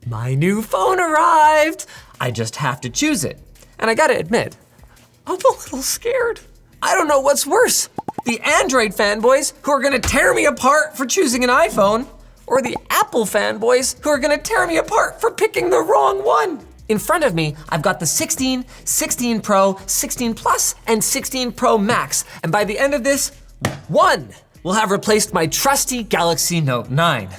My new phone arrived. I just have to choose it. And I gotta admit, I'm a little scared. I don't know what's worse. The Android fanboys who are gonna tear me apart for choosing an iPhone, or the Apple fanboys who are gonna tear me apart for picking the wrong one. In front of me, I've got the 16, 16 Pro, 16 Plus, and 16 Pro Max. And by the end of this, one will have replaced my trusty Galaxy Note 9.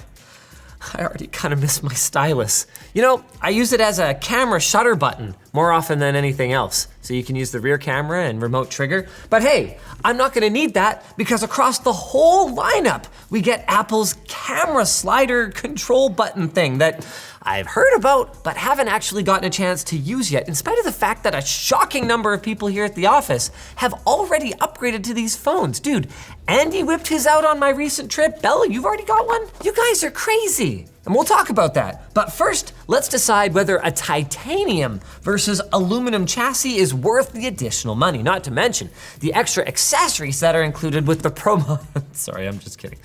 I already kind of miss my stylus. You know, I use it as a camera shutter button more often than anything else. So you can use the rear camera and remote trigger. But hey, I'm not gonna need that because across the whole lineup, we get Apple's camera slider control button thing that I've heard about, but haven't actually gotten a chance to use yet, in spite of the fact that a shocking number of people here at the office have already upgraded to these phones. Dude, Andy whipped his out on my recent trip. Bella, you've already got one? You guys are crazy. And we'll talk about that. But first, let's decide whether a titanium versus aluminum chassis is worth the additional money, not to mention the extra accessories that are included with the Pro. Sorry, I'm just kidding.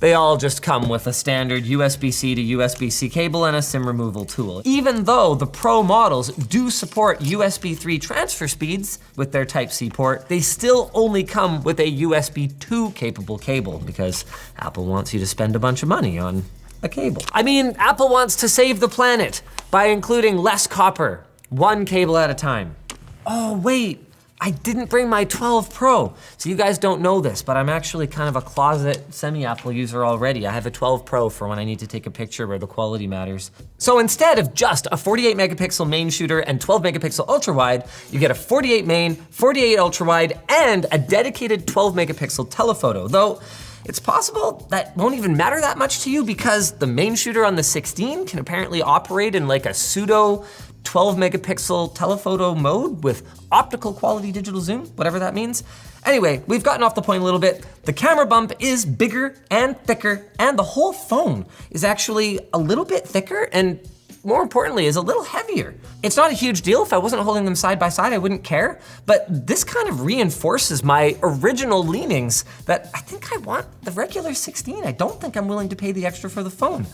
They all just come with a standard USB-C to USB-C cable and a SIM removal tool. Even though the Pro models do support USB 3 transfer speeds with their Type-C port, they still only come with a USB 2 capable cable because Apple wants you to spend a bunch of money on a cable. I mean, Apple wants to save the planet by including less copper, one cable at a time. Oh wait, I didn't bring my 12 Pro. So you guys don't know this, but I'm actually kind of a closet semi-Apple user already. I have a 12 Pro for when I need to take a picture where the quality matters. So instead of just a 48 megapixel main shooter and 12 megapixel ultra wide, you get a 48 main, 48 ultra wide, and a dedicated 12 megapixel telephoto. Though, it's possible that won't even matter that much to you because the main shooter on the 16 can apparently operate in like a pseudo 12 megapixel telephoto mode with optical quality digital zoom, whatever that means. Anyway, we've gotten off the point a little bit. The camera bump is bigger and thicker, and the whole phone is actually a little bit thicker and more importantly, is a little heavier. It's not a huge deal. If I wasn't holding them side by side, I wouldn't care. But this kind of reinforces my original leanings that I think I want the regular 16. I don't think I'm willing to pay the extra for the phone.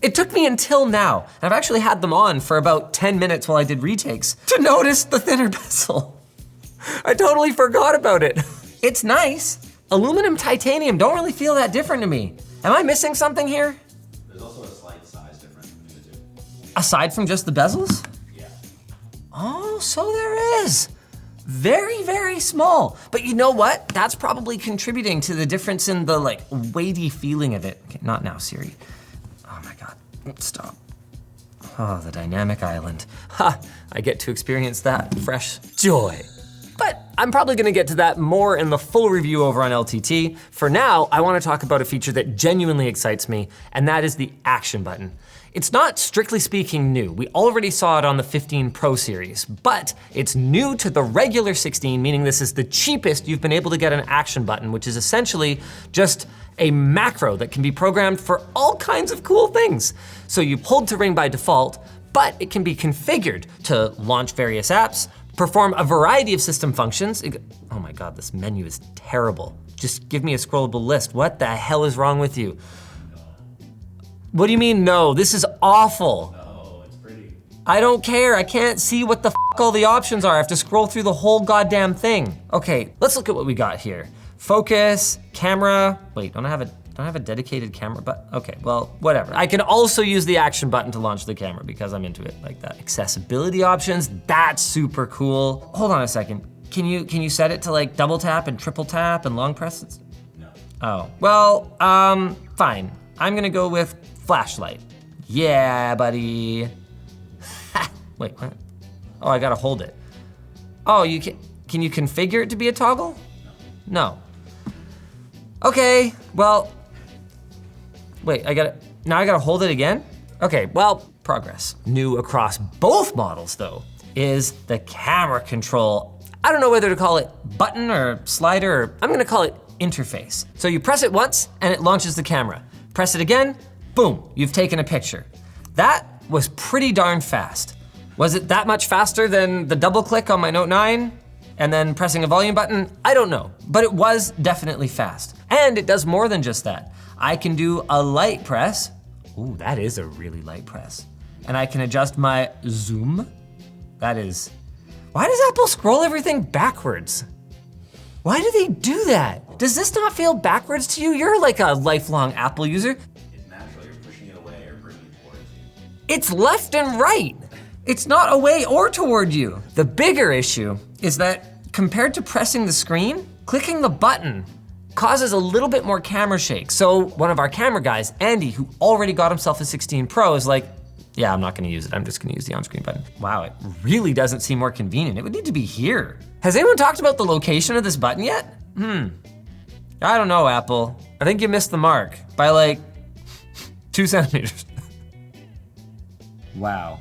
It took me until now, and I've actually had them on for about 10 minutes while I did retakes, to notice the thinner bezel. I totally forgot about it. It's nice. Aluminum titanium don't really feel that different to me. Am I missing something here? There's also a slight size difference between the two. Aside from just the bezels? Yeah. Oh, so there is. Very, very small. But you know what? That's probably contributing to the difference in the like weighty feeling of it. Okay, not now, Siri. Oh my God, stop. Oh, the dynamic island. Ha, I get to experience that fresh joy. But I'm probably gonna get to that more in the full review over on LTT. For now, I wanna talk about a feature that genuinely excites me, and that is the action button. It's not strictly speaking new. We already saw it on the 15 Pro series, but it's new to the regular 16, meaning this is the cheapest you've been able to get an action button, which is essentially just a macro that can be programmed for all kinds of cool things. So you hold to ring by default, but it can be configured to launch various apps, perform a variety of system functions. Oh my God, this menu is terrible. Just give me a scrollable list. What the hell is wrong with you? What do you mean no? This is awful. No, it's pretty. I don't care, I can't see what the f all the options are. I have to scroll through the whole goddamn thing. Okay, let's look at what we got here. Focus, camera. Wait, don't I have a dedicated camera button? Okay, well, whatever. I can also use the action button to launch the camera because I'm into it like that. Accessibility options, that's super cool. Hold on a second. Can you set it to like double tap and triple tap and long press? No. Oh, well, fine. I'm gonna go with flashlight. Yeah, buddy. Wait, what? Oh, I gotta hold it. Oh, can you configure it to be a toggle? No. Okay, well, wait, now I gotta hold it again? Okay, well, progress. New across both models though, is the camera control. I don't know whether to call it button or slider, or I'm gonna call it interface. So you press it once and it launches the camera. Press it again, boom, you've taken a picture. That was pretty darn fast. Was it that much faster than the double click on my Note 9 and then pressing a volume button? I don't know, but it was definitely fast. And it does more than just that. I can do a light press. Ooh, that is a really light press. and I can adjust my zoom. That is, why does Apple scroll everything backwards? Why do they do that? Does this not feel backwards to you? You're like a lifelong Apple user. It's natural, you're pushing it away or bringing it towards you. It's left and right. It's not away or toward you. The bigger issue is that compared to pressing the screen, clicking the button causes a little bit more camera shake. So one of our camera guys, Andy, who already got himself a 16 Pro, is like, yeah, I'm not gonna use it. I'm just gonna use the on-screen button. Wow, it really doesn't seem more convenient. It would need to be here. Has anyone talked about the location of this button yet? I don't know, Apple. I think you missed the mark by like 2 centimeters. Wow.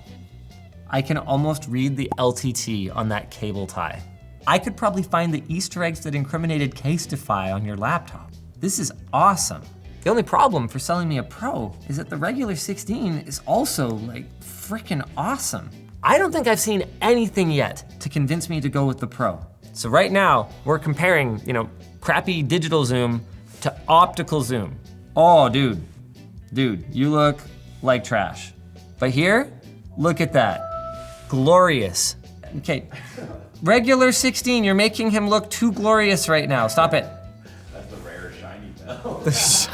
I can almost read the LTT on that cable tie. I could probably find the Easter eggs that incriminated Casetify on your laptop. This is awesome. The only problem for selling me a Pro is that the regular 16 is also like freaking awesome. I don't think I've seen anything yet to convince me to go with the Pro. So right now, we're comparing, crappy digital zoom to optical zoom. Oh, dude, you look like trash. But here, look at that. Glorious. Okay, regular 16, you're making him look too glorious right now. Stop it. That's the rare shiny bell. It's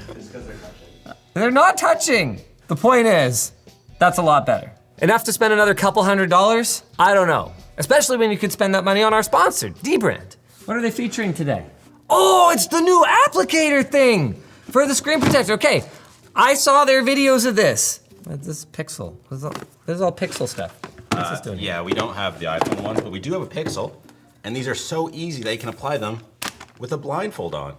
because they're touching. They're not touching. The point is, that's a lot better. Enough to spend another couple $100? I don't know. Especially when you could spend that money on our sponsor, dbrand. What are they featuring today? Oh, it's the new applicator thing for the screen protector. Okay, I saw their videos of this. What's this Pixel? This is all Pixel stuff. What's this doing? Yeah, we don't have the iPhone ones, but we do have a Pixel, and these are so easy that you can apply them with a blindfold on.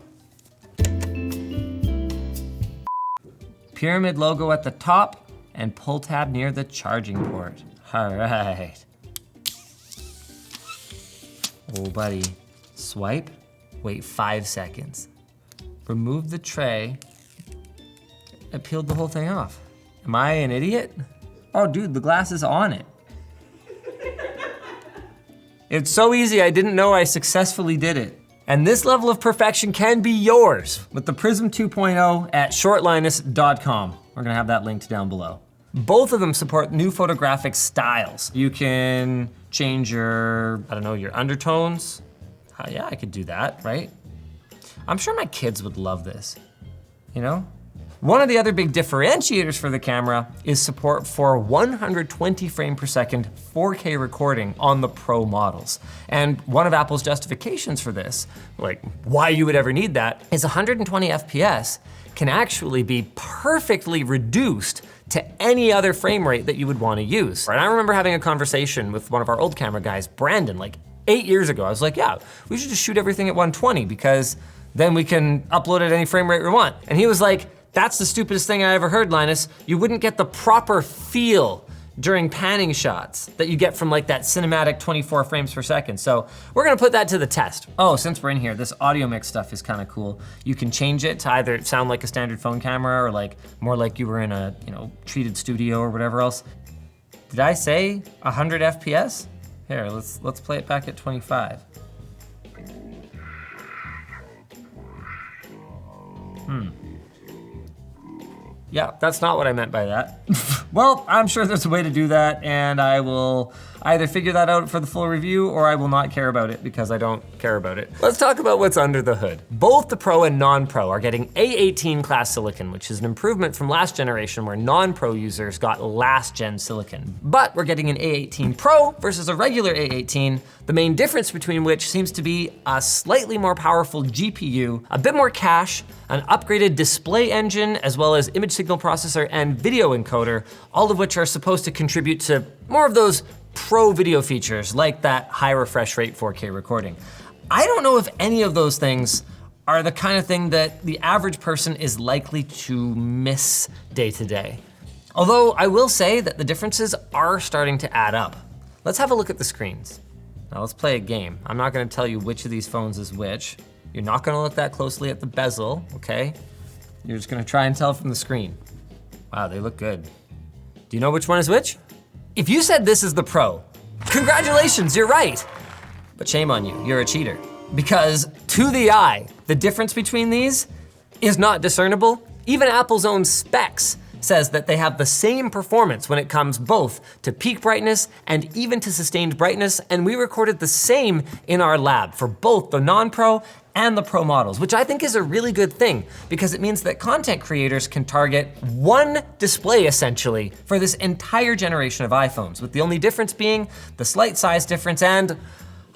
Pyramid logo at the top and pull tab near the charging port. All right. Oh, buddy. Swipe, wait 5 seconds. Remove the tray. I peeled the whole thing off. Am I an idiot? Oh, dude, the glass is on it. It's so easy, I didn't know I successfully did it. And this level of perfection can be yours with the Prism 2.0 at shortlinus.com. We're gonna have that linked down below. Both of them support new photographic styles. You can change your undertones. Yeah, I could do that, right? I'm sure my kids would love this, One of the other big differentiators for the camera is support for 120 frame per second 4K recording on the Pro models. And one of Apple's justifications for this, like why you would ever need that, is 120 FPS can actually be perfectly reduced to any other frame rate that you would want to use. And I remember having a conversation with one of our old camera guys, Brandon, like 8 years ago. I was like, yeah, we should just shoot everything at 120 because then we can upload at any frame rate we want. And he was like, that's the stupidest thing I ever heard, Linus. You wouldn't get the proper feel during panning shots that you get from like that cinematic 24 frames per second. So we're gonna put that to the test. Oh, since we're in here, this audio mix stuff is kind of cool. You can change it to either sound like a standard phone camera or like more like you were in a treated studio or whatever else. Did I say 100 FPS? Here, let's play it back at 25. Yeah, that's not what I meant by that. Well, I'm sure there's a way to do that, and I will either figure that out for the full review or I will not care about it because I don't care about it. Let's talk about what's under the hood. Both the Pro and non-Pro are getting A18 class silicon, which is an improvement from last generation where non-Pro users got last gen silicon. But we're getting an A18 Pro versus a regular A18, the main difference between which seems to be a slightly more powerful GPU, a bit more cache, an upgraded display engine, as well as image signal processor and video encoder, all of which are supposed to contribute to more of those pro video features like that high refresh rate 4K recording. I don't know if any of those things are the kind of thing that the average person is likely to miss day to day. Although I will say that the differences are starting to add up. Let's have a look at the screens. Now let's play a game. I'm not gonna tell you which of these phones is which. You're not gonna look that closely at the bezel, okay? You're just gonna try and tell from the screen. Wow, they look good. Do you know which one is which? If you said this is the Pro, congratulations, you're right. But shame on you, you're a cheater. Because to the eye, the difference between these is not discernible. Even Apple's own specs says that they have the same performance when it comes both to peak brightness and even to sustained brightness, and we recorded the same in our lab for both the non-Pro and the Pro models, which I think is a really good thing because it means that content creators can target one display essentially for this entire generation of iPhones, with the only difference being the slight size difference and,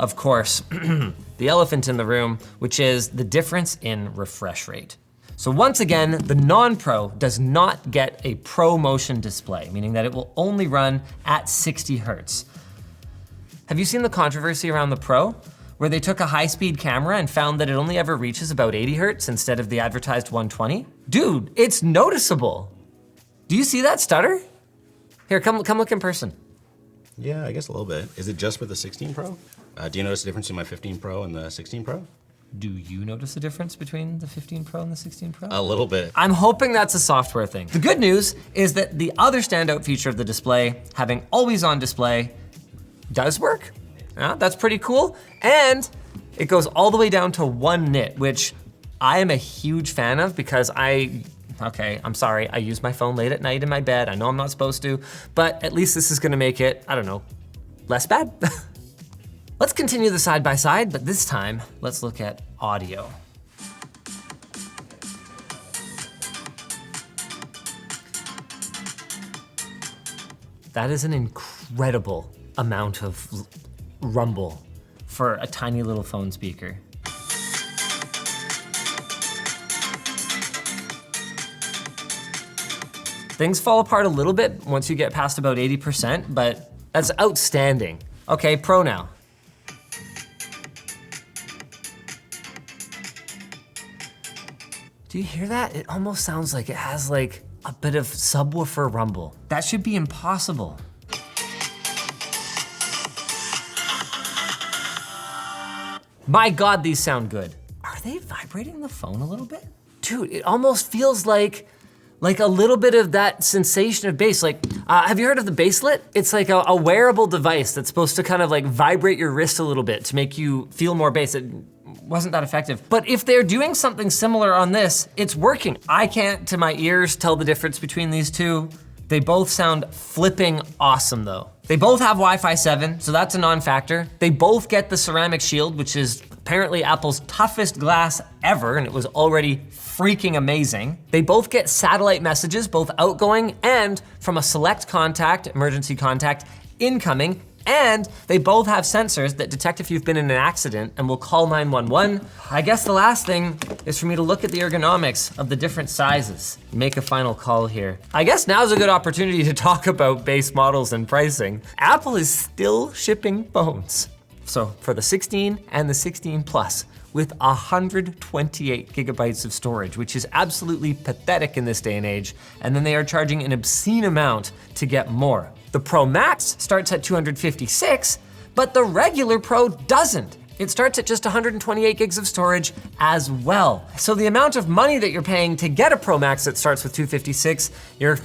of course, the elephant in the room, which is the difference in refresh rate. So once again, the non-Pro does not get a Pro Motion display, meaning that it will only run at 60 Hertz. Have you seen the controversy around the Pro, where they took a high-speed camera and found that it only ever reaches about 80 Hertz instead of the advertised 120? Dude, it's noticeable. Do you see that stutter? Here, come look in person. Yeah, I guess a little bit. Is it just with the 16 Pro? Do you notice the difference between my 15 Pro and the 16 Pro? Do you notice a difference between the 15 Pro and the 16 Pro? A little bit. I'm hoping that's a software thing. The good news is that the other standout feature of the display, having always on display, does work. Yeah, that's pretty cool. And it goes all the way down to 1 nit, which I am a huge fan of because I'm sorry, I use my phone late at night in my bed. I know I'm not supposed to, but at least this is gonna make it, I don't know, less bad. Let's continue the side by side, but this time, let's look at audio. That is an incredible amount of rumble for a tiny little phone speaker. Things fall apart a little bit once you get past about 80%, but that's outstanding. Okay, Pro now. Do you hear that? It almost sounds like it has like a bit of subwoofer rumble. That should be impossible. My God, these sound good. Are they vibrating the phone a little bit? Dude, it almost feels like a little bit of that sensation of bass. Like, have you heard of the Basslet? It's like a wearable device that's supposed to kind of like vibrate your wrist a little bit to make you feel more bass. It wasn't that effective. But if they're doing something similar on this, it's working. I can't, to my ears, tell the difference between these two. They both sound flipping awesome though. They both have Wi-Fi 7, so that's a non-factor. They both get the ceramic shield, which is apparently Apple's toughest glass ever, and it was already freaking amazing. They both get satellite messages, both outgoing and from a select contact, emergency contact, incoming, and they both have sensors that detect if you've been in an accident and will call 911. I guess the last thing is for me to look at the ergonomics of the different sizes, make a final call here. I guess now's a good opportunity to talk about base models and pricing. Apple is still shipping phones. So for the 16 and the 16 Plus, with 128 gigabytes of storage, which is absolutely pathetic in this day and age, and then they are charging an obscene amount to get more. The Pro Max starts at 256, but the regular Pro doesn't. It starts at just 128 gigs of storage as well. So the amount of money that you're paying to get a Pro Max that starts with 256, you're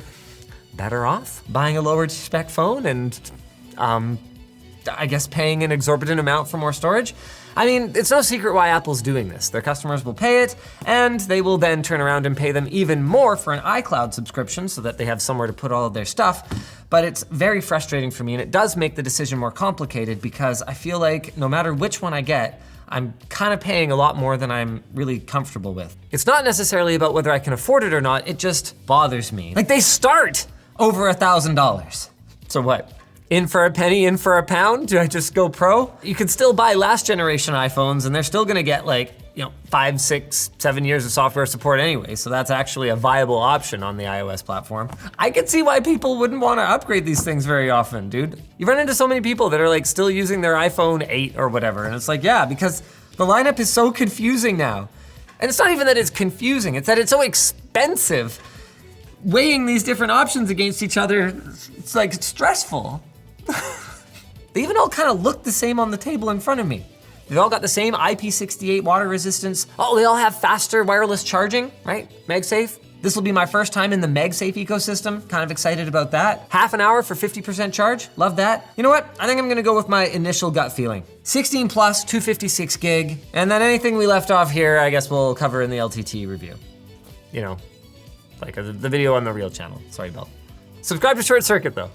better off buying a lower spec phone and I guess paying an exorbitant amount for more storage. I mean, it's no secret why Apple's doing this. Their customers will pay it, and they will then turn around and pay them even more for an iCloud subscription so that they have somewhere to put all of their stuff. But it's very frustrating for me, and it does make the decision more complicated because I feel like no matter which one I get, I'm kind of paying a lot more than I'm really comfortable with. It's not necessarily about whether I can afford it or not, it just bothers me. Like, they start over $1,000. So what? In for a penny, in for a pound? Do I just go Pro? You can still buy last generation iPhones and they're still gonna get like, 5, 6, 7 years of software support anyway, so that's actually a viable option on the iOS platform. I can see why people wouldn't wanna upgrade these things very often, dude. You run into so many people that are like still using their iPhone 8 or whatever, and it's like, yeah, because the lineup is so confusing now. And it's not even that it's confusing, it's that it's so expensive. Weighing these different options against each other, it's like stressful. They even all kind of look the same on the table in front of me. They've all got the same IP68 water resistance. Oh, they all have faster wireless charging, right? MagSafe. This will be my first time in the MagSafe ecosystem. Kind of excited about that. Half an hour for 50% charge, love that. You know what? I think I'm gonna go with my initial gut feeling. 16 Plus, 256 gig, and then anything we left off here, I guess we'll cover in the LTT review. like the video on the real channel. Sorry, Belle. Subscribe to ShortCircuit though.